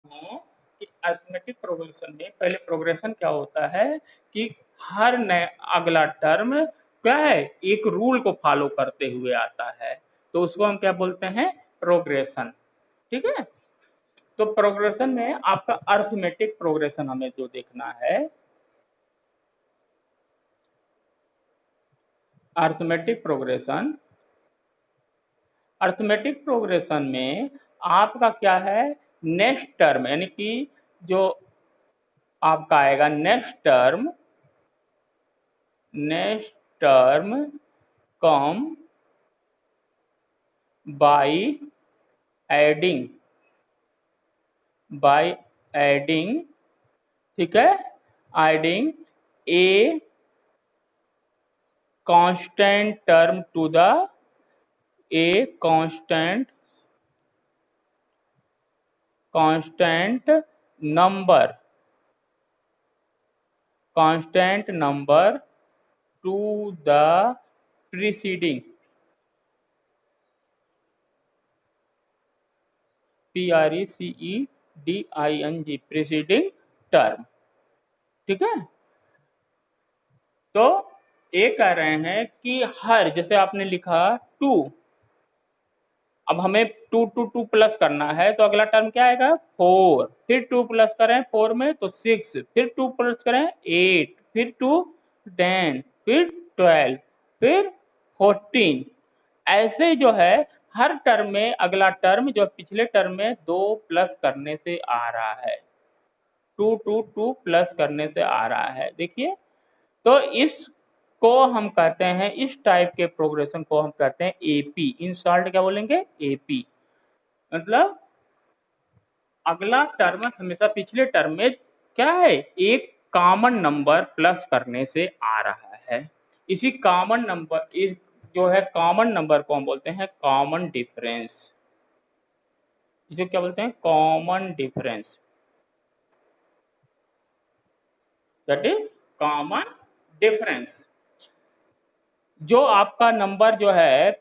हूँ कि arithmetic progression में पहले प्रोग्रेशन क्या होता है कि हर नए अगला टर्म क्या है, एक रूल को फॉलो करते हुए आता है, तो उसको हम क्या बोलते हैं, प्रोग्रेशन। ठीक है, तो प्रोग्रेशन में आपका अरिथमेटिक प्रोग्रेशन हमें जो देखना है, अरिथमेटिक प्रोग्रेशन, अरिथमेटिक प्रोग्रेशन में आपका क्या है, नेक्स्ट टर्म यानी कि जो आपका आएगा next term come by adding, by adding, ठीक है, adding a constant term to the a constant number to the preceding preceding preceding term. ठीक है, तो ये कह रहे हैं कि हर, जैसे आपने लिखा 2, अब हमें 2 टू 2 प्लस करना है, तो अगला टर्म क्या आएगा 4, फिर 2 प्लस करें 4 में तो 6, फिर 2 प्लस करें 8, फिर 2 10, फिर 12, फिर 14, ऐसे जो है हर टर्म में अगला टर्म जो पिछले टर्म में 2 प्लस करने से आ रहा है, 2 टू 2 प्लस करने से आ रहा है। देखिए, तो इसको हम कहते हैं, इस टाइप के प्रोग्रेशन को हम कहते हैं एपी। इन शॉर्ट क्या बोलेंगे, एपी, मतलब अगला टर्म हमेशा पिछले टर्म में क्या है, एक कॉमन नंबर प्लस करने से आ रहा है। इसी कॉमन नंबर, इस जो है कॉमन नंबर को हम बोलते हैं कॉमन डिफरेंस। इसे क्या बोलते हैं, common difference, that is common difference. जो आपका नंबर जो है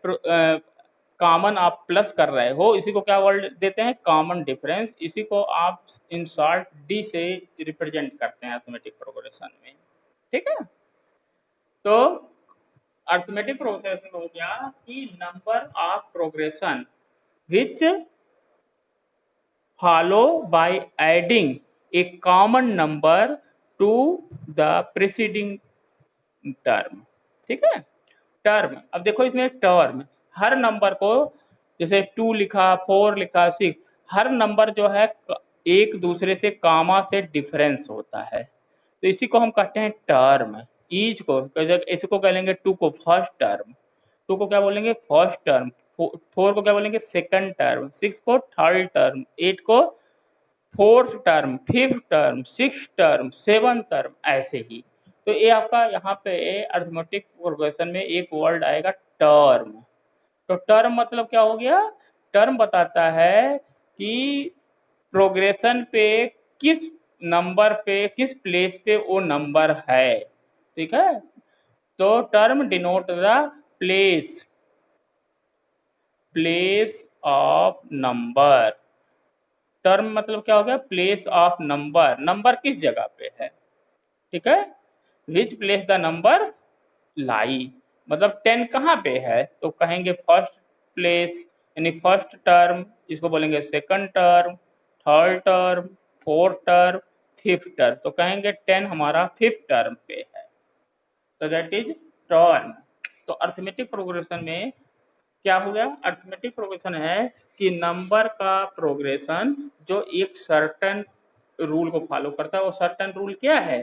कॉमन आप प्लस कर रहे हो, इसी को क्या वर्ड देते हैं, कॉमन डिफरेंस। इसी को आप इन शॉर्ट डी से रिप्रेजेंट करते हैं अरिथमेटिक प्रोग्रेशन में। ठीक है, तो अरिथमेटिक प्रोग्रेशन हो गया कि number of progression which follow by adding A common number to the preceding term. ठीक है, टर्म, अब देखो इसमें टर्म, हर नंबर को, जैसे 2 लिखा, 4 लिखा, 6, हर नंबर जो है एक दूसरे से कामा से डिफरेंस होता है, तो इसी को हम कहते हैं टर्म। ईच को, इसको कह लेंगे 2 को फर्स्ट टर्म, 2 को क्या बोलेंगे फर्स्ट टर्म, 4 को क्या बोलेंगे सेकंड टर्म, 6 को थर्ड टर्म, 8 को fourth term, fifth term, six term, seven term, ऐसे ही। तो ये आपका यहाँ पे अरिथमेटिक प्रोग्रेशन में एक वर्ड आएगा टर्म। तो टर्म मतलब क्या हो गया, टर्म बताता है कि प्रोग्रेशन पे किस नंबर पे, किस प्लेस पे वो नंबर है। ठीक है, तो term denote the place, place of number. Term मतलब क्या हो गया, प्लेस ऑफ नंबर, नंबर किस जगह पे है। ठीक है, विच प्लेस द नंबर लाई, मतलब 10 कहाँ पे है, तो कहेंगे फर्स्ट प्लेस, यानी फर्स्ट टर्म, इसको बोलेंगे second term, third term, fourth term, fifth term, तो कहेंगे 10 हमारा फिफ्थ टर्म पे है, तो दैट इज टर्म। तो अरिथमेटिक प्रोग्रेशन में क्या हो गया, अरिथमेटिक प्रोग्रेशन है कि नंबर का प्रोग्रेशन जो एक सर्टेन रूल को फॉलो करता है। वो सर्टेन रूल क्या है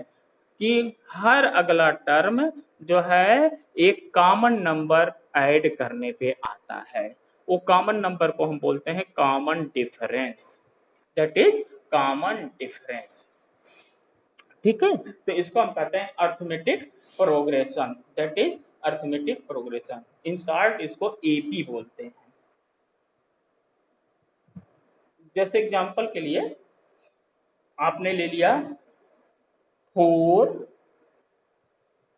कि हर अगला टर्म जो है एक कॉमन नंबर ऐड करने पे आता है, वो कॉमन नंबर को हम बोलते हैं common difference, that is common difference. ठीक है, तो इसको हम कहते हैं arithmetic progression, that is arithmetic progression. In short इसको एपी बोलते हैं। जैसे एग्जांपल के लिए आपने ले लिया 4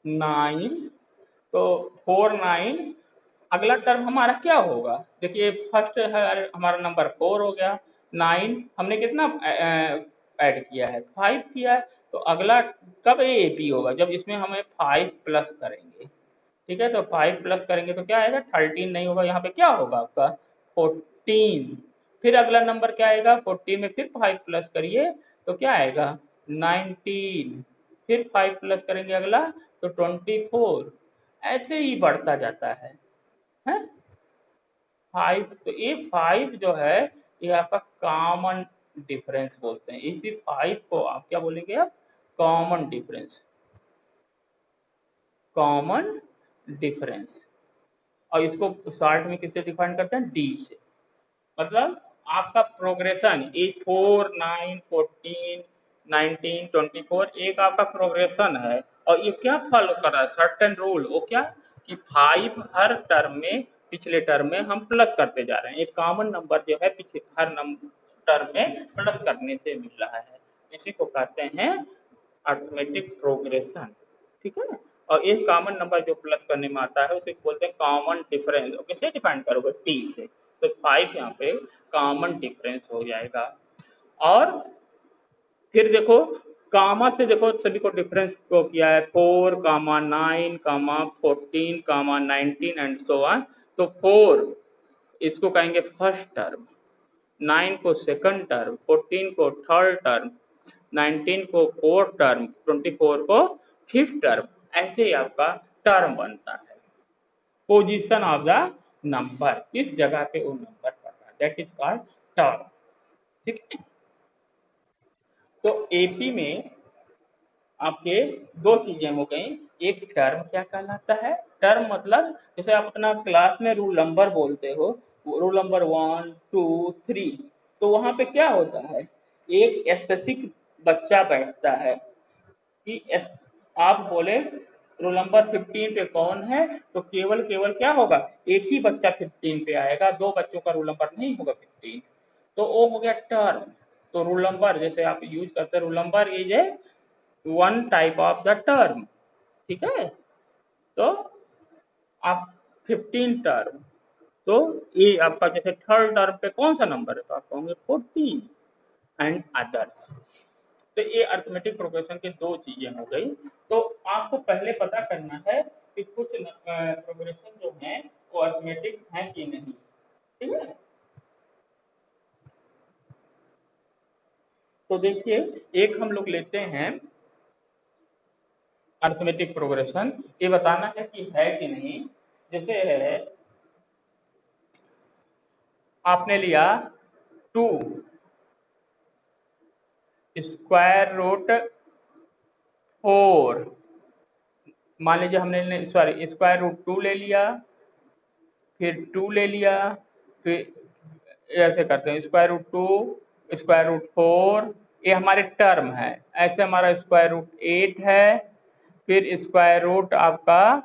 9, तो 4 9, अगला टर्म हमारा क्या होगा, देखिए फर्स्ट है हमारा नंबर 4 हो गया, 9 हमने कितना ऐड किया है, 5 किया है। तो अगला कब AP होगा, जब इसमें हमें 5 प्लस करेंगे। ठीक है, तो 5 प्लस करेंगे तो क्या आएगा, 13 नहीं होगा, यहाँ पे क्या होगा आपका 14। फिर अगला नंबर क्या आएगा, 14 में फिर 5 प्लस करिए तो क्या आएगा 19। फिर 5 प्लस करेंगे अगला तो 24। ऐसे ही बढ़ता जाता है 5। तो ये 5 जो है ये आपका कॉमन डिफरेंस बोलते हैं। इसी 5 को आप क्या बोलेंगे, आप कॉमन डिफरेंस, कॉमन डिफरेंस। और इसको शॉर्ट में किससे डिफाइन करते हैं, डी से। मतलब आपका प्रोग्रेशन 4 9 14 19 24 एक आपका प्रोग्रेशन है, और ये क्या फॉलो कर रहा है, सर्टेन रूल। वो क्या कि 5 हर टर्म में, पिछले टर्म में हम प्लस करते जा रहे हैं। एक कॉमन नंबर जो है पिछले हर टर्म में प्लस करने से मिल रहा है, इसी को कहते हैं अर्थमेटिक प्रोग्रेशन। ठीक है, और एक कॉमन नंबर जो प्लस करने में आता है उसे बोलते हैं कॉमन डिफरेंस। कैसे डिफाइन करोगे, टी से। तो 5 यहाँ पे कॉमन डिफरेंस हो जाएगा। और फिर देखो कामा से, देखो सभी को डिफरेंस को किया है, 4 कामा 9 कामा 14 कामा 19 एंड सो ऑन। तो 4 इसको कहेंगे फर्स्ट टर्म, 9 को सेकंड टर्म, 14 को थर्ड टर्म, 19 को फोर्थ टर्म, 24 को फिफ्थ टर्म। ऐसे ही आपका टर्म बनता है। पोजीशन ऑफ द नंबर, किस जगह पे वो नंबर पड़ रहा है, दैट इज कॉल्ड टर्म। ठीक है, तो एपी में आपके दो चीजें हो गई। एक टर्म क्या कहलाता है, टर्म मतलब जैसे आप अपना क्लास में रूल नंबर बोलते हो, रूल नंबर 1 2 3, तो वहां पे क्या होता है, एक स्पेसिफिक बच्चा बैठता है कि आप बोले रोल नंबर 15 पे कौन है, तो केवल केवल क्या होगा, एक ही बच्चा 15 पे आएगा, दो बच्चों का रोल नंबर नहीं होगा 15। तो वो हो गया टर्म। तो रूल नंबर जैसे आप यूज करते हैं, rule number is a one type of the term. ठीक है, तो आप 15 टर्म, तो ये आपका जैसे थर्ड टर्म पे कौन सा नंबर है, तो आप कहोगे 14 एंड अदर्स। तो ये अर्थमेटिक प्रोग्रेशन की दो चीजें हो गई। तो आपको पहले पता करना है कि कुछ प्रोग्रेशन जो है वो अर्थमेटिक है कि नहीं। ठीक है, तो देखिए एक हम लोग लेते हैं अर्थमेटिक प्रोग्रेशन, ये बताना है कि है कि नहीं। जैसे है आपने लिया 2 स्क्वायर रूट 4, मान लीजिए हमने सॉरी स्क्वायर रूट 2 ले लिया, फिर 2 ले लिया, फिर ऐसे करते हैं स्क्वायर रूट 2 स्क्वायर रूट 4, ये हमारे टर्म है। ऐसे हमारा स्क्वायर रूट 8 है, फिर स्क्वायर रूट आपका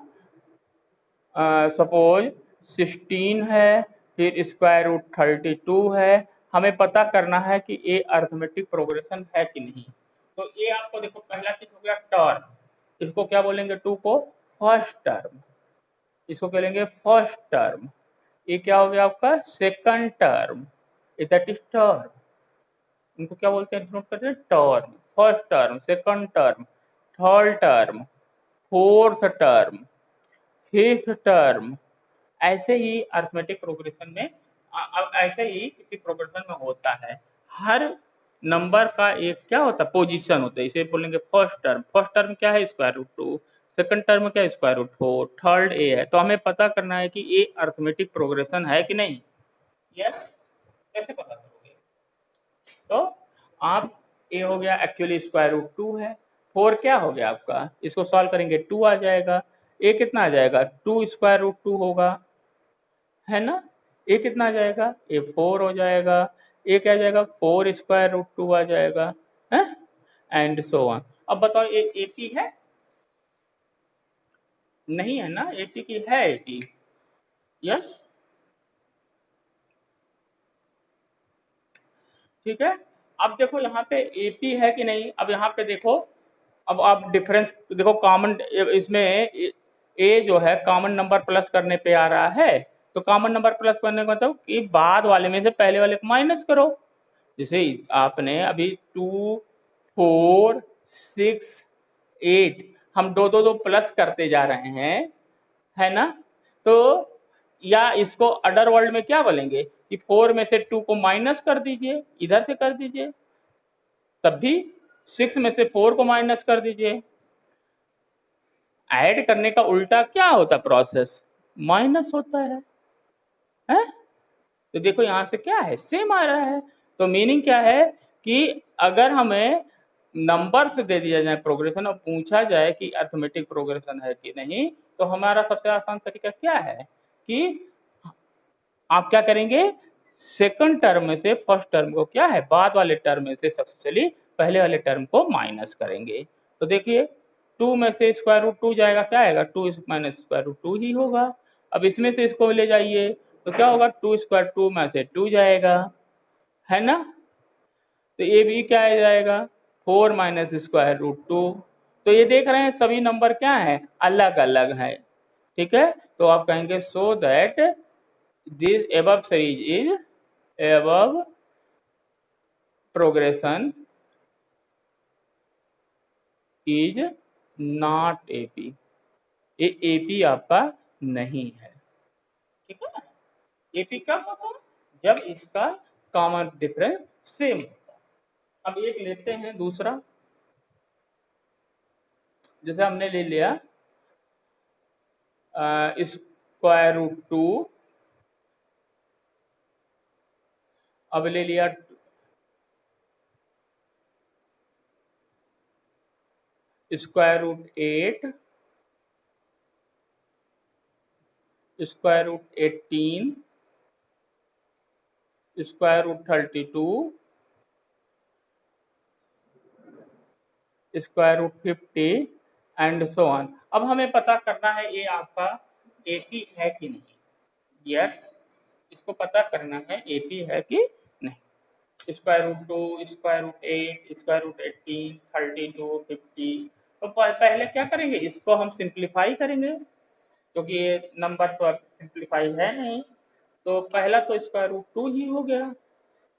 सपोज 16 है, फिर स्क्वायर रूट 32 है। हमें पता करना है कि ये अर्थमेटिक प्रोग्रेशन है कि नहीं। तो ये आपको देखो पहला चीज हो गया टर्म, इसको क्या बोलेंगे, 2 को फर्स्ट टर्म, इसको क्या लेंगे फर्स्ट टर्म। ये क्या हो गया आपका second term, that is term. इनको क्या बोलते हैं, नोट करते हैं, term. First term, second term, third term, fourth term, fifth term. ऐसे ही अर्थमेटिक प्रोग्रेशन में ऐसे ही किसी प्रोग्रेशन में होता है, हर नंबर का एक क्या होता है, पोजीशन होता है। इसे बोलेंगे फर्स्ट टर्म। फर्स्ट टर्म क्या है, स्क्वायर रूट 2, सेकंड टर्म क्या है, स्क्वायर रूट 4, थर्ड ए है। तो हमें पता करना है कि ये अर्थमेटिक प्रोग्रेशन है कि नहीं। यस, कैसे पता करोगे, तो आप ए हो गया एक्चुअली स्क्वायर रूट 2 है, 4 क्या हो गया आपका, इसको सॉल्व करेंगे 2 आ जाएगा, ए कितना आ जाएगा 2 स्क्वायर रूट 2 होगा, है ना। ए कितना आ जाएगा, ए 4 हो जाएगा, ए क्या आ जाएगा 4 स्क्वायर रूट 2 आ जाएगा, है एंड सो ऑन। अब बताओ ये एपी है, नहीं है ना, एपी की है एपी। यस, ठीक है। अब देखो यहाँ पे एपी है कि नहीं, अब यहाँ पे देखो, अब आप डिफरेंस देखो, कॉमन इसमें ए जो है कॉमन नंबर प्लस करने पे आ रहा है। तो कॉमन नंबर प्लस करने का मतलब कि बाद वाले में से पहले वाले को माइनस करो, जैसे आपने अभी 2, 4, 6, 8 हम दो प्लस करते जा रहे हैं, है ना? तो या इसको अदर वर्ल्ड में क्या बोलेंगे कि 4 में से 2 को माइनस कर दीजिए, इधर से कर दीजिए, तब भी 6 में से 4 को माइनस कर दीजिए। ऐड करने का उल्टा क्या होता प्रोसेस? माइनस होता है? तो देखो यहाँ से क्या है, सेम आ रहा है। तो मीनिंग क्या है कि अगर हमें नंबर से दे दिया जाए प्रोग्रेशन और पूछा जाए कि अर्थमेटिक प्रोग्रेशन है कि नहीं, तो हमारा सबसे आसान तरीका क्या है कि आप क्या करेंगे, सेकंड टर्म में से फर्स्ट टर्म को क्या है, बाद वाले टर्म में से सक्सेसफुली पहले वाले टर्म को माइनस करेंगे। तो देखिए 2 में से स्क्वायर रूट 2 जाएगा, क्या आएगा, 2 माइनस स्क्वायर रूट 2 ही होगा। अब इसमें से इसको ले जाइए तो क्या होगा, 2 स्क्वायर 2 में से 2 जाएगा, है ना? तो ये भी क्या आ जाएगा, 4 माइनस स्क्वायर रूट 2। तो ये देख रहे हैं सभी नंबर क्या है, अलग अलग है, ठीक है? तो आप कहेंगे so that this above series is above progression is not AP। ये AP आपका नहीं है, ठीक है ना? AP कब होता है, जब इसका कॉमन डिफरेंस सेम होता है। अब एक लेते हैं दूसरा, जैसे हमने ले लिया स्क्वायर रूट 2, अब ले लिया square root 8, square root 18, square root 32, square root 50 and so on. अब हमें पता करना है ये आपका एपी है कि नहीं। यस, इसको पता करना है एपी है कि नहीं। Square root 2, square root 8, square root 18, 32, 50। तो पहले क्या करेंगे, इसको हम सिंप्लीफाई करेंगे, क्योंकि ये नंबर तो अब सिंप्लीफाई है नहीं। तो पहला तो स्क्वायर रूट 2 ही हो गया।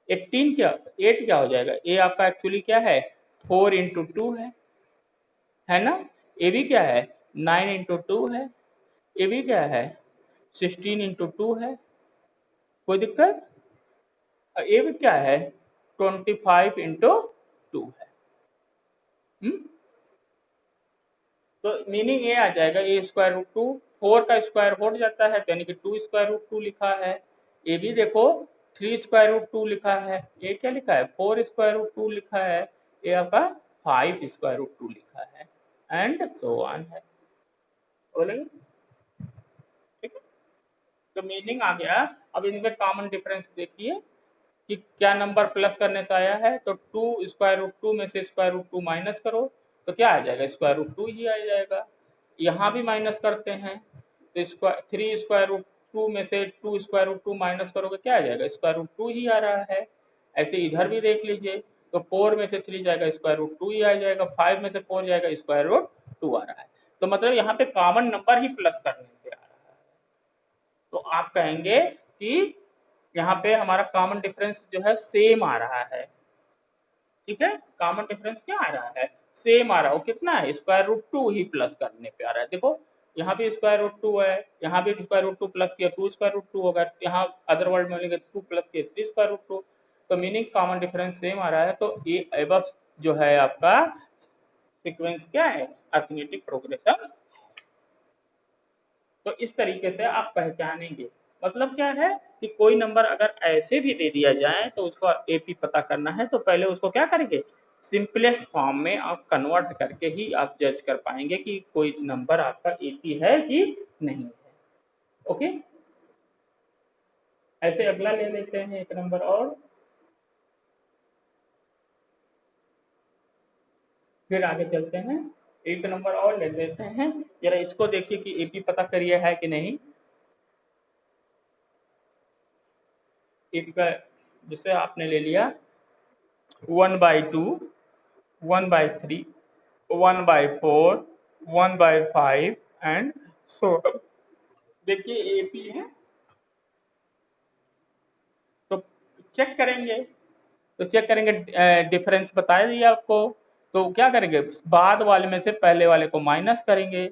18 क्या, 8 क्या हो जाएगा, ये आपका एक्चुअली क्या है, 4 इंटू 2 है ना? ये भी क्या है, 9 इंटू 2 है। ये भी क्या है, 16 इंटू 2 है। कोई दिक्कत? ये भी क्या है, 25 इंटू 2 है। तो मीनिंग ये आ जाएगा, ए स्क्वायर रूट 2, 4 का स्क्वायर हो जाता है, यानी कि 2 स्क्वायर रूट 2 लिखा है। ये भी देखो 3 स्क्वायर रूट 2 लिखा है। ये क्या लिखा है, 4 स्क्वायर रूट 2 लिखा है। ये आपका 5 स्क्वायर रूट 2 लिखा है, एंड सो ऑन है। बोलेंगे, ठीक है? तो मीनिंग आ गया। अब इनमें कॉमन डिफरेंस देखिए कि क्या नंबर प्लस करने से आया है। तो 2 स्क्वायर रूट 2 में से स्क्वायर रूट 2 माइनस करो तो क्या आ जाएगा, स्क्वायर रूट 2 ही आ जाएगा। यहाँ भी माइनस करते हैं तो स्क्वायर 3 स्क्वायर रूट 2 में से 2 स्क्वायर रूट 2 माइनस करोगे, क्या आ जाएगा, स्क्वायर रूट 2 ही आ रहा है। ऐसे इधर भी देख लीजिए, तो 4 में से 3 जाएगा, स्क्वायर रूट 2 ही आ जाएगा। 5 में से 4 जाएगा, स्क्वायर रूट 2 आ रहा है। तो मतलब यहाँ पे कॉमन नंबर ही प्लस करने से आ रहा है। तो आप कहेंगे कि यहाँ पे हमारा कॉमन डिफरेंस जो है सेम आ रहा है, ठीक है? कॉमन डिफरेंस क्या आ रहा है, सेम आ रहा है। वो कितना है, स्क्वायर रूट 2 ही प्लस करने पे आ रहा है। देखो यहाँ भी स्क्वायर रूट 2 है, यहाँ भी स्क्वायर रूट 2 प्लस किया 2 स्क्वायर रूट 2 होगा, यहाँ अदर वर्ड में लेंगे 2 प्लस किया 3 स्क्वायर रूट 2। तो मीनिंग कॉमन डिफरेंस सेम आ रहा है। तो ये अबव जो है आपका सीक्वेंस क्या है, अर्थमेटिक प्रोग्रेशन। तो इस तरीके से आप पहचानेंगे। मतलब क्या है कि कोई नंबर अगर ऐसे भी दे दिया जाए तो उसको एपी पता करना है, तो पहले उसको क्या करेंगे, सिंपलेस्ट फॉर्म में आप कन्वर्ट करके ही आप जज कर पाएंगे कि कोई नंबर आपका एपी है कि नहीं है। ओके, ऐसे अगला ले लेते हैं एक नंबर और, फिर आगे चलते हैं। एक नंबर और ले लेते हैं, जरा इसको देखिए कि एपी पता करिए है कि नहीं। एक जैसे आपने ले लिया 1/2, 1/3, 1/4, 1/5 एंड सो। देखिए एपी है, तो चेक करेंगे तो चेक करेंगे, डिफरेंस बता दिया आपको। तो क्या करेंगे, बाद वाले में से पहले वाले को माइनस करेंगे,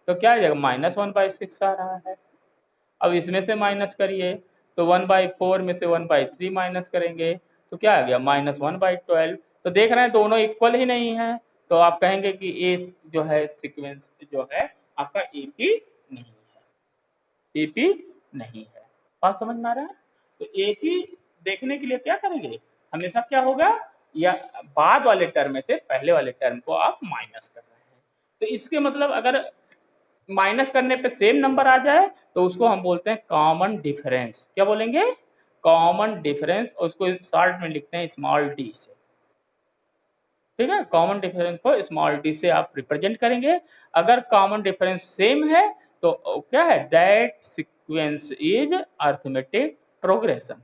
तो क्या आ जाएगा, -1/6 आ रहा है। अब इसमें से माइनस करिए, तो 1/4 में से 1/3 माइनस करेंगे, तो क्या आ गया, -1/12। तो देख रहे हैं दोनों इक्वल ही नहीं है, तो आप कहेंगे कि ये जो है सीक्वेंस जो है आपका एपी नहीं है, एपी नहीं है। बात समझ में आ रहा है? तो एपी देखने के लिए क्या करेंगे, हमेशा क्या होगा, या बाद वाले टर्म में से पहले वाले टर्म को आप माइनस कर रहे हैं। तो इसके मतलब अगर माइनस करने पे सेम नंबर आ जाए तो उसको हम बोलते हैं कॉमन डिफरेंस। क्या बोलेंगे, कॉमन डिफरेंस, और उसको शॉर्ट में लिखते हैं स्मॉल डी से। ठीक है, कॉमन डिफरेंस को स्मॉल डी से आप रिप्रेजेंट करेंगे। अगर कॉमन डिफरेंस सेम है तो क्या है, that sequence is arithmetic progression.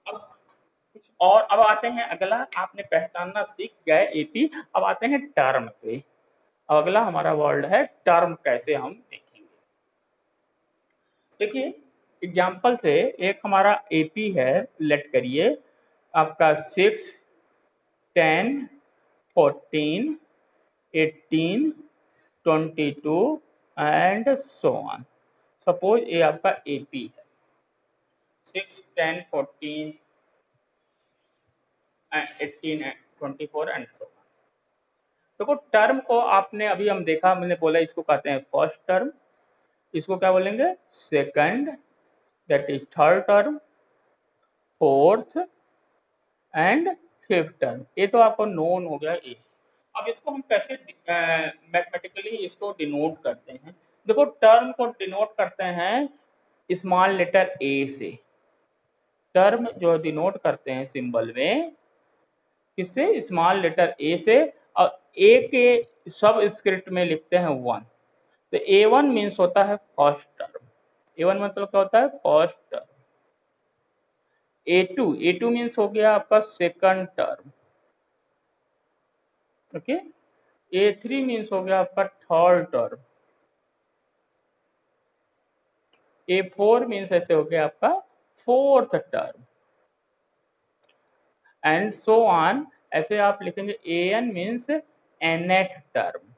अब कुछ और, अब आते हैं अगला, आपने पहचानना सीख गए एपी, अब आते हैं टर्म पे। अब अगला हमारा वर्ड है टर्म, कैसे हम देखेंगे। देखिए एग्जाम्पल से, एक हमारा एपी है, लेट करिए आपका 6, 10, 14, 18, 22 एंड सो ऑन। सपोज ये आपका एपी है, 6, 10, 14 and 18 and 24 and so on. देखो टर्म को आपने अभी हम देखा, मैंने बोला इसको कहते हैं फर्स्ट टर्म, इसको क्या बोलेंगे, second, that is third term, fourth and fifth term. ये तो आपको नोन हो गया ए। अब इसको हम कैसे मैथमेटिकली इसको डिनोट करते हैं। देखो टर्म को डिनोट करते हैं स्मॉल लेटर ए से। टर्म जो डिनोट करते हैं सिंबल में, किससे, स्मॉल लेटर ए से, और ए के सब स्क्रिप्ट में लिखते हैं 1। तो A1 मीन्स होता है फर्स्ट टर्म। A1 मतलब क्या होता है, फर्स्ट टर्म। A2 मीन्स हो गया आपका second term. Okay, A3 means हो गया आपका थर्ड टर्म। A4 मीन्स ऐसे हो गया आपका fourth term, and so on. ऐसे आप लिखेंगे AN मीन्स nth टर्म।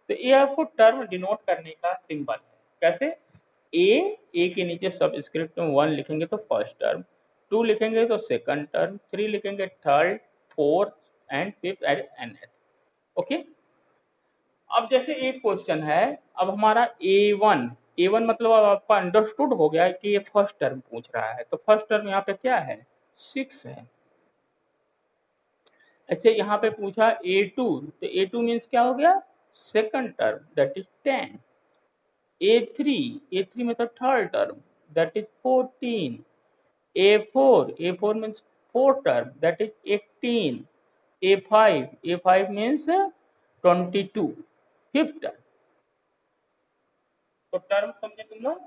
तो ये आपको टर्म डिनोट करने का सिंबल है। कैसे, ए के नीचे सबस्क्रिप्ट में 1 लिखेंगे तो फर्स्ट टर्म, 2 लिखेंगे तो सेकंड टर्म, 3 लिखेंगे third, fourth and fifth and nth। Okay, अब जैसे एक क्वेश्चन है, अब हमारा A1 मतलब अब आपका अंडरस्टूड हो गया कि ये फर्स्ट टर्म पूछ रहा है, तो फर्स्ट टर्म यहाँ पे क्या है, 6 है। ऐसे यहाँ पे पूछा A2, तो A2 मीन्स क्या हो गया, second term, that is 10। A3 मतलब third term, that is 14। A4 means fourth term, that is 18। A5 means 22, fifth term। तो टर्म समझे तुम लोग,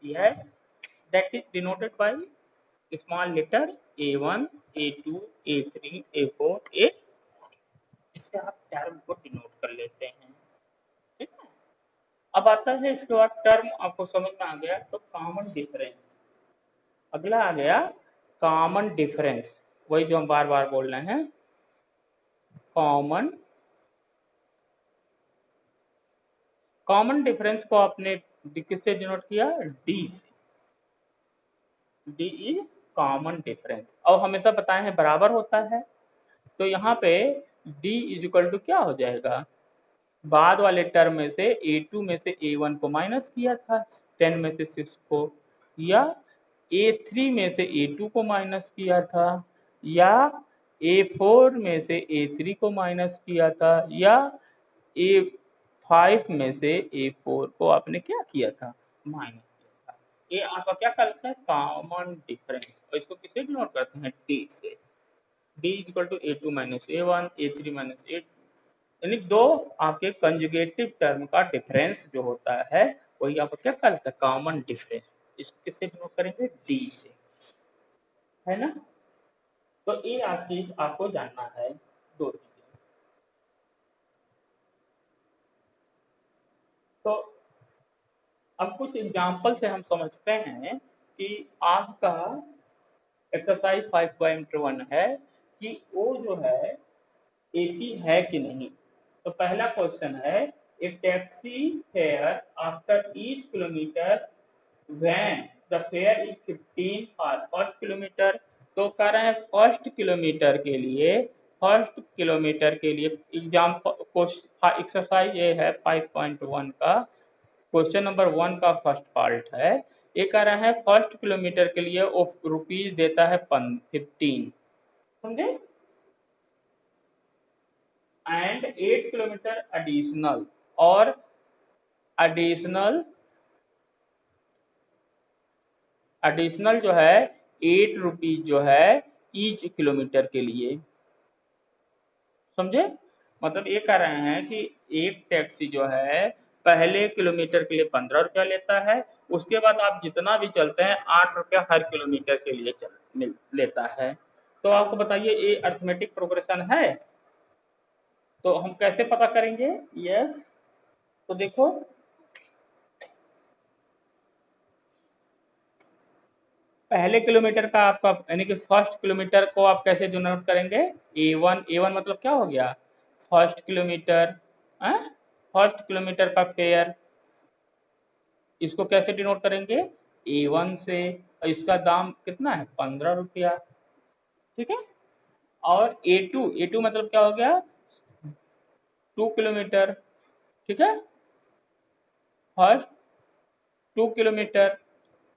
yes, that is denoted by small letter A1, A2, A3, A4, A। इससे आप term को denote कर लेते हैं। ठीक है, अब आता है इसके बाद टर्म आपको समझ में आ गया, तो कॉमन डिफरेंस। अगला आ गया कॉमन डिफरेंस, वही जो हम बार बार बोल रहे हैं, कॉमन। कॉमन डिफरेंस को आपने किससे डिनोट किया, डी से। डी इज कॉमन डिफरेंस, और हमेशा बताए हैं बराबर होता है। तो यहाँ पे डी इज इक्वल टू क्या हो जाएगा, बाद वाले टर्म में से A2 में से A1 को माइनस किया था, 10 में से 6 को, या A3 में से A2 को माइनस किया था, या A4 में से A3 को माइनस किया था, या A5 में से A4 को आपने क्या किया था, माइनस किया था। ये आपका क्या कहलाता है, कॉमन डिफरेंस, और इसको किससे डिनोट करते हैं, डी से। D is equal to A2 minus A1, A3 minus A2, यानी दो आपके कंजुगेटिव टर्म का डिफरेंस जो होता है वही आपको क्या कहलाता है, कॉमन डिफरेंस। इसको किससे डिनोट करेंगे, डी से, है ना। तो ये आप चीज आपको जानना है, दो चीजें। तो अब कुछ एग्जाम्पल से हम समझते हैं कि आपका एक्सरसाइज 5.1 है कि वो जो है एपी है कि नहीं। तो पहला क्वेश्चन है, a taxi fare after each kilometre when the fare is 15 for first kilometre. तो कह रहे हैं फर्स्ट किलोमीटर के लिए एग्जाम एक्सरसाइज ये है 5.1 का क्वेश्चन नंबर 1 का फर्स्ट पार्ट है। ये कह रहा है फर्स्ट किलोमीटर के लिए वो रुपीज देता है 15, समझे, एंड 8 किलोमीटर एडिशनल, और एडिशनल एडिशनल जो है 8 रुपीज जो है ईच किलोमीटर के लिए, समझे। मतलब ये कह रहे हैं कि एक टैक्सी जो है पहले किलोमीटर के लिए 15 रुपया लेता है, उसके बाद आप जितना भी चलते हैं 8 रुपया हर किलोमीटर के लिए लेता है। तो आपको बताइए ये अर्थमेटिक प्रोग्रेशन है। तो हम कैसे पता करेंगे? यस, तो देखो पहले किलोमीटर का आपका यानी कि फर्स्ट किलोमीटर को आप कैसे डिनोट करेंगे? A1 मतलब क्या हो गया? फर्स्ट किलोमीटर, फर्स्ट किलोमीटर का फेयर, इसको कैसे डिनोट करेंगे? A1 से। इसका दाम कितना है? 15 रुपया, ठीक है। और A2 मतलब क्या हो गया? 2 किलोमीटर, ठीक है, फर्स्ट 2 किलोमीटर,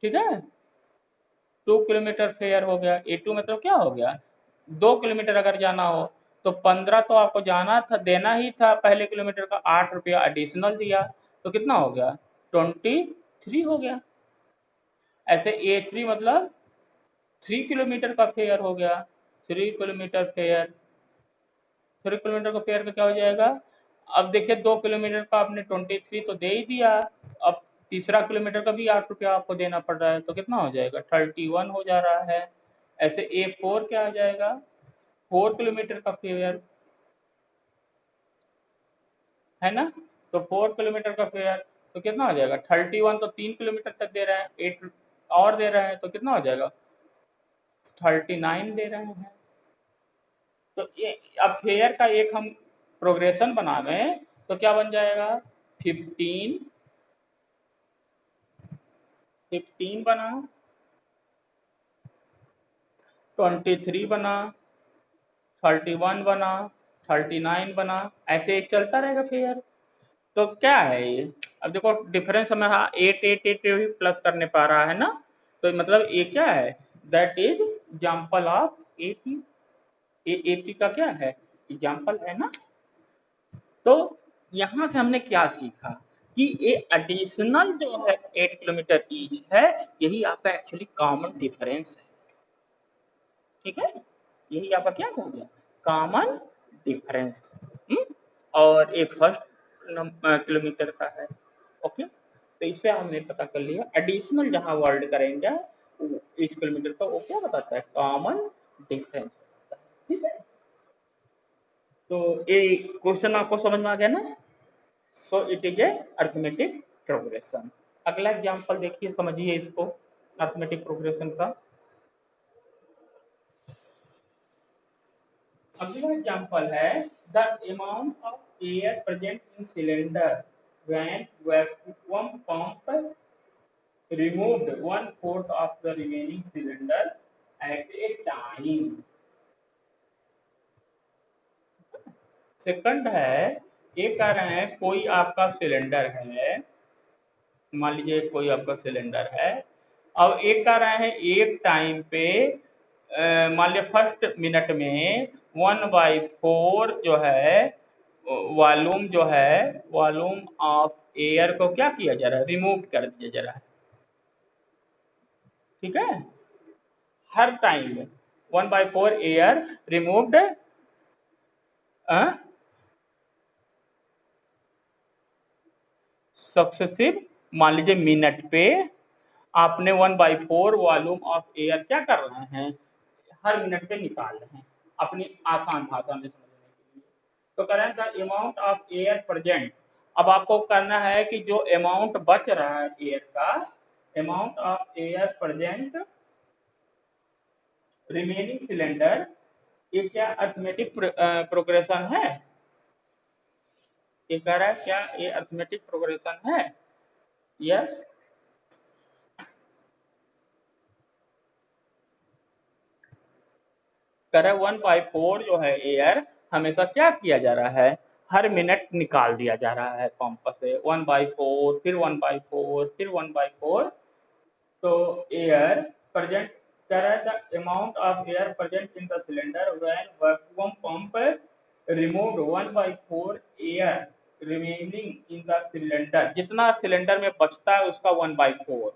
ठीक है, 2 किलोमीटर फेयर हो गया। A2 मतलब क्या हो गया? 2 किलोमीटर अगर जाना हो तो 15 तो आपको जाना था, देना ही था पहले किलोमीटर का, 8 रुपया एडिशनल दिया, तो कितना हो गया? 23 हो गया। ऐसे A3 मतलब 3 किलोमीटर का फेयर हो गया। 3 किलोमीटर फेयर, 3 किलोमीटर का फेयर का क्या हो जाएगा? अब देखिए 2 किलोमीटर का आपने 23 तो दे ही दिया, अब तीसरा किलोमीटर का भी 8 रुपया आपको देना पड़ रहा है, तो कितना हो जाएगा? 31 हो जा रहा है। ऐसे A4 क्या आ जाएगा? 4 किलोमीटर का फेयर है ना, तो 4 किलोमीटर का फेयर तो कितना हो जाएगा? 31 तो 3 किलोमीटर तक दे रहे हैं, 8 और दे रहे हैं, तो कितना हो जाएगा? 39 दे रहे हैं। तो ये अब फेयर का एक हम प्रोग्रेशन बनावे तो क्या बन जाएगा? 15, 15 बना, 23 बना, 31 बना, 39 बना, ऐसे एक चलता रहेगा फेयर। तो क्या है ये? अब देखो डिफरेंस हमें, हाँ 8 प्लस करने पा रहा है ना, तो मतलब ये क्या है? That is example of AP. AP का क्या है? एग्जाम्पल है ना। तो यहाँ से हमने क्या सीखा कि ये एडिशनल जो है 8 किलोमीटर ईच है, यही आपका एक्चुअली कॉमन डिफरेंस है, ठीक है। यही आपका क्या हो गया? Common difference. और ये फर्स्ट किलोमीटर का है, ओके। तो इससे हमने पता कर लिया एडिशनल जहां वर्ड करेंगे ईच किलोमीटर का, वो क्या बताता है? कॉमन डिफरेंस, ठीक है। तो ये क्वेश्चन आपको समझ में आ गया ना। So it is a arithmetic progression. अगला एग्जांपल देखिए, समझिए इसको, अर्थमेटिक प्रोग्रेशन का। अगला एग्जांपल है, the amount of air present in cylinder when vacuum pump removed 1/4 of the remaining cylinder at a time। Second है, ये कह रहे हैं कोई आपका सिलेंडर है, मान लीजिए कोई आपका सिलेंडर है, अब एक कह रहे हैं एक टाइम पे मान लिया फर्स्ट मिनट में 1/4 जो है वॉल्यूम जो है, वॉल्यूम ऑफ एयर को क्या किया जा रहा है? रिमूव कर दिया जा रहा है, ठीक है। हर टाइम में 1/4 एयर रिमूव्ड, सक्सेसिव, मान लीजिए मिनट पे आपने 1/4 वॉल्यूम ऑफ एयर क्या कर रहे हैं? हर मिनट पे निकाल रहे हैं, अपनी आसान भाषा में समझने के लिए। तो कह रहे हैं the amount of air present. अब आपको करना है कि जो अमाउंट बच रहा है एयर का, amount of air present remaining cylinder, ये क्या अर्थमेटिक प्रोग्रेशन है? ये कह रहा है क्या ये अर्थमेटिक प्रोग्रेशन है? यस। कह रहा है 1/4 जो है एयर हमेशा क्या किया जा रहा है, हर मिनट निकाल दिया जा रहा है पंप से 1/4, फिर 1/4, फिर 1/4। तो एयर प्रेजेंट कह रहा है the amount of air present in the cylinder when vacuum pump removed 1/4 air remaining in the cylinder, जितना सिलेंडर में बचता है उसका 1/4।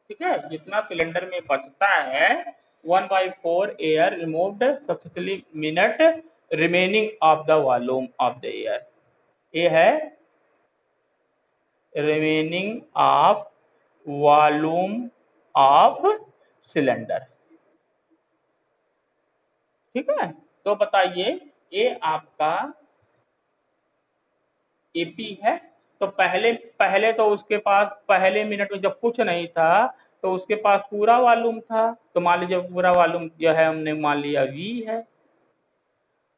ठीक है, जितना सिलेंडर में बचता है 1/4 air removed successfully minute remaining of the volume of the air. ये है remaining of volume of cylinder. ठीक है, तो बताइए ये आपका एपी है। तो पहले पहले तो उसके पास पहले मिनट में जब कुछ नहीं था तो उसके पास पूरा वॉल्यूम था, तो मान लीजिए पूरा वॉल्यूम जो है हमने मान लिया V है।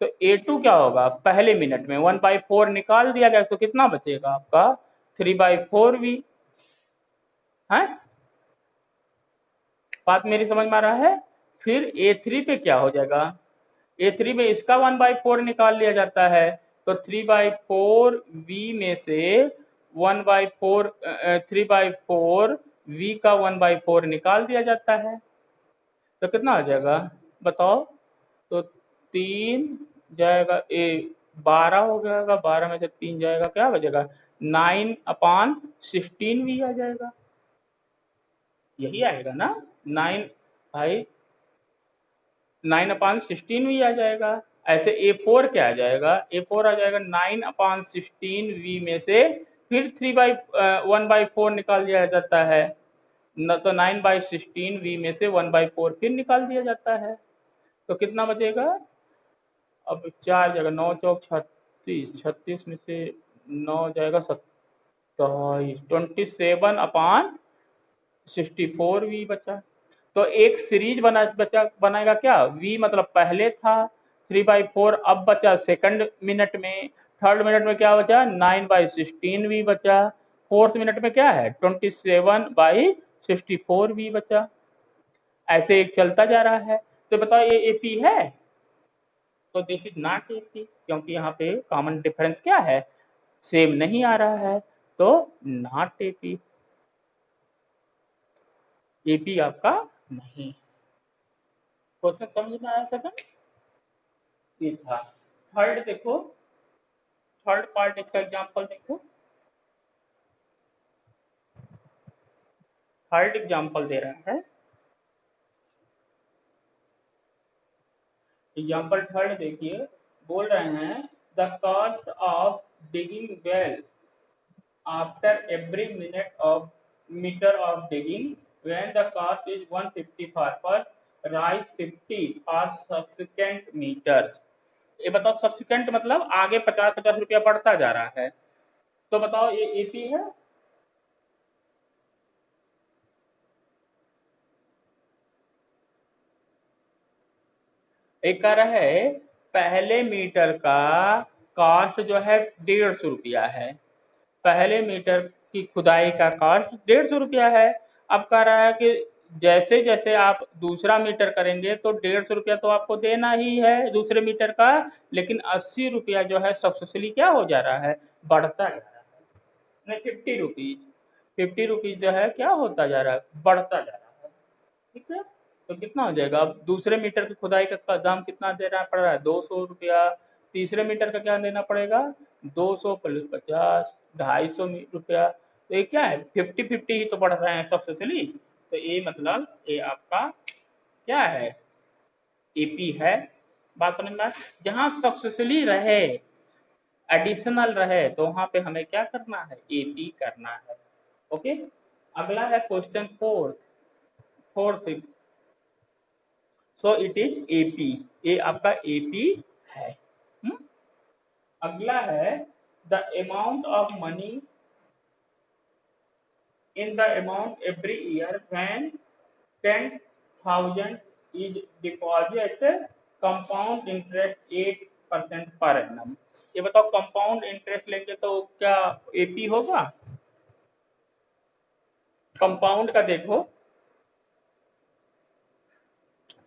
तो A2 क्या होगा, पहले मिनट में 1/4 निकाल दिया गया तो कितना बचेगा आपका 3/4V है। बात मेरी समझ में आ रहा है। फिर A3 पे क्या हो जाएगा, A3 में इसका 1/4 निकाल लिया जाता है, तो 3/4V में से 1/4 3/4V का 1/4 निकाल दिया जाता है, तो कितना आ जाएगा बताओ। तो 3 जाएगा 12 हो जाएगा, 12 में से 3 जाएगा, क्या बचेगा 9/16V आ जाएगा। यही आएगा ना 9 भाई 9/16V आ जाएगा। ऐसे A4 क्या आ जाएगा, A4 आ जाएगा 9/16V में से फिर 1/4 निकाल दिया जाता है, न तो 9/16V में से 1/4 फिर निकाल दिया जाता है, तो कितना बचेगा। अब 4 जगह 9 चौक 36, 36 में से 9 जाएगा 27, 27/64V बचा। तो एक सीरीज बनाएगा क्या, V मतलब पहले था 3/4, अब बचा सेकंड मिनट में, थर्ड मिनट में क्या बचा 9/16V बचा, फोर्थ मिनट में क्या है 27/64V बचा। ऐसे एक चलता जा रहा है। तो बताओ ये एपी है, तो दिस इज नॉट एपी, क्योंकि यहाँ पे कॉमन डिफरेंस क्या है, सेम नहीं आ रहा है, तो नॉट एपी, एपी आपका नहीं। क्वेश्चन समझ में आया सेकंड, ये था। थर्ड देखो, थर्ड पार्ट इसका एग्जांपल देखो, थर्ड एग्जांपल दे रहा है। एग्जांपल थर्ड देखिए, बोल रहे हैं the cost of digging well after every minute of meter of digging when the cost is 150 for rise 50 for subsequent meters. ये बताओ सब्सिक्वेंट मतलब आगे 50-50 रुपया बढ़ता जा रहा है, तो बताओ ये एपी है। एक कह रहा है पहले मीटर का कॉस्ट जो है 150 रुपया है, पहले मीटर की खुदाई का कॉस्ट 150 रुपया है। अब कह रहा है कि जैसे जैसे आप दूसरा मीटर करेंगे तो 150 रुपया तो आपको देना ही है दूसरे मीटर का, लेकिन 80 रुपया जो है सक्सेसफुली क्या हो जा रहा है, बढ़ता जा रहा है। नहीं 50 रुपीज जो है क्या होता जा रहा है, बढ़ता जा रहा है। ठीक है, तो कितना हो जाएगा, अब दूसरे मीटर की खुदाई का दाम कितना देना पड़ रहा है 200 रुपया, तीसरे मीटर का क्या देना पड़ेगा 200 + 50 250 रुपया। तो ये क्या है 50-50 ही तो बढ़ रहे हैं सक्सेसफुली, तो ये मतलब ये आपका क्या है एपी है। बात समझ में, जहाँ सक्सेसफुली रहे एडिशनल रहे तो वहां पे हमें क्या करना है, एपी करना है। ओके, अगला है question fourth, fourth so it is AP, ये आपका एपी है। अगला है the amount of money in the amount every year when 10,000 is deposited compound interest 8% per annum। ये बताओ कंपाउंड इंटरेस्ट लेंगे तो क्या एपी होगा? कंपाउंड का देखो,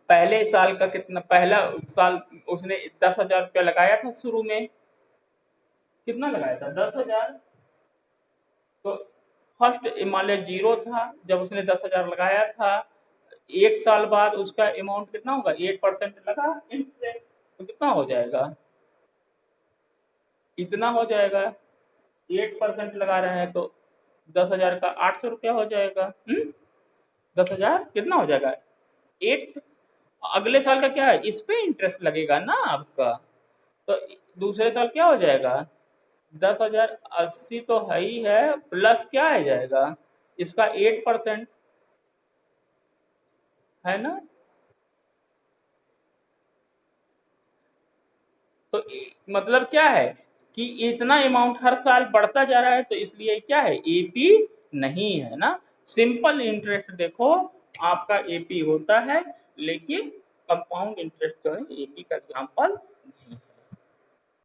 पहले साल का कितना, पहला साल उसने 10,000 रुपया लगाया था शुरू में, कितना लगाया था? 10,000। तो फर्स्ट मान लिया 0 था जब उसने 10,000 लगाया था, एक साल बाद उसका अमाउंट कितना होगा? 8% लगा इंटरेस्ट, तो कितना हो जाएगा? इतना हो जाएगा। 8% लगा रहे हैं तो 10,000 का 800 रुपया हो जाएगा। 10,000 कितना हो जाएगा? 8। अगले साल का क्या है? इस पे इंटरेस्ट लगेगा ना आपका, तो दूसरे साल क्या हो जाएगा? 10,080 तो है ही है, प्लस क्या आ जाएगा? इसका 8% है ना। तो मतलब क्या है कि इतना अमाउंट हर साल बढ़ता जा रहा है, तो इसलिए क्या है? एपी नहीं है ना। सिंपल इंटरेस्ट देखो आपका एपी होता है, लेकिन कंपाउंड इंटरेस्ट जो है एपी का एग्जाम्पल